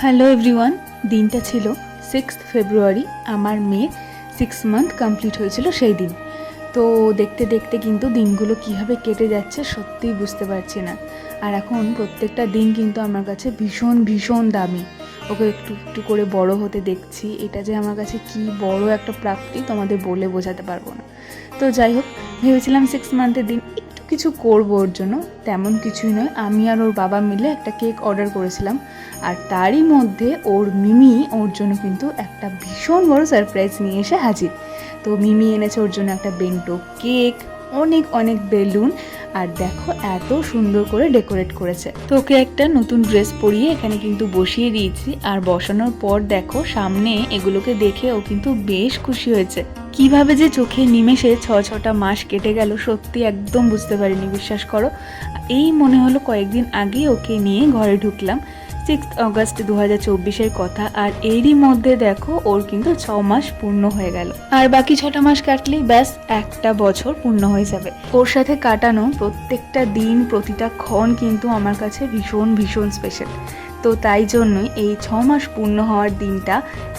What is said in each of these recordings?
Hello everyone, দিনটা ছিল 6 ফেব্রুয়ারি। আমার মেয়ের 6 মান্থ কমপ্লিট হয়েছিল সেই দিন। তো দেখতে দেখতে কিন্তু দিনগুলো কীভাবে কেটে যাচ্ছে সত্যিই বুঝতে পারছি না। আর এখন প্রত্যেকটা দিন কিন্তু আমার কাছে ভীষণ ভীষণ দামি। ওকে একটু একটু করে বড় হতে দেখছি, এটা যে আমার কাছে কি বড় একটা প্রাপ্তি তোমাদের বলে বোঝাতে পারবো না। তো যাই হোক, ভেবেছিলাম 6 মান্থের দিন একটু কিছু করবো ওর জন্য। তেমন কিছুই নয়, আমি আর ওর বাবা মিলে একটা কেক অর্ডার করেছিলাম। আর তারই মধ্যে ওর মিমি ওর জন্য কিন্তু একটা ভীষণ বড় সারপ্রাইজ নিয়ে এসে হাজির। তো মিমি এনেছে ওর জন্য একটা বেন্টো কেক, অনেক অনেক বেলুন, আর দেখো এত সুন্দর করে ডেকোরেট করেছে। তো ওকে একটা নতুন ড্রেস পরিয়ে এখানে কিন্তু বসিয়ে দিয়েছি। আর বসানোর পর দেখো সামনে এগুলোকে দেখে ও কিন্তু বেশ খুশি হয়েছে। কিভাবে যে চোখে নিমেষে 6টা মাস কেটে গেল সত্যি একদম বুঝতে পারিনি, বিশ্বাস করো। এই মনে হলো কয়েকদিন আগেই ওকে নিয়ে ঘরে ঢুকলাম। 6 অগস্ট 2024-এর কথা, আর এরই মধ্যে দেখো ওর কিন্তু 6 মাস পূর্ণ হয়ে গেল। আর বাকি 6টা মাস কাটলেই ব্যাস একটা বছর পূর্ণ হয়ে যাবে। ওর সাথে কাটানো প্রত্যেকটা দিন, প্রতিটা ক্ষণ কিন্তু আমার কাছে ভীষণ ভীষণ স্পেশাল। তো তাই জন্যই এই 6 মাস পূর্ণ হওয়ার দিনটা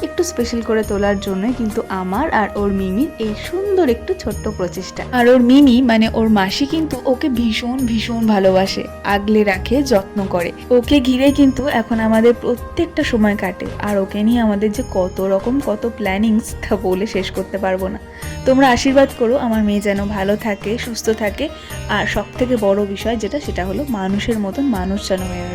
একটু স্পেশাল করে তোলার জন্যই কিন্তু আমার আর ওর মিমির এই সুন্দর একটু ছোট্ট প্রচেষ্টা। আর ওর মিমি মানে ওর মাসি কিন্তু ওকে ভীষণ ভীষণ ভালোবাসে, আগলে রাখে, যত্ন করে। ওকে ঘিরে কিন্তু এখন আমাদের প্রত্যেকটা সময় কাটে। আর ওকে নিয়ে আমাদের যে কত রকম কত প্ল্যানিংস তা বলে শেষ করতে পারবো না। তোমরা আশীর্বাদ করো আমার মেয়ে যেন ভালো থাকে, সুস্থ থাকে, আর সব থেকে বড় বিষয় যেটা, সেটা হলো মানুষের মতন মানুষ যেন হয়ে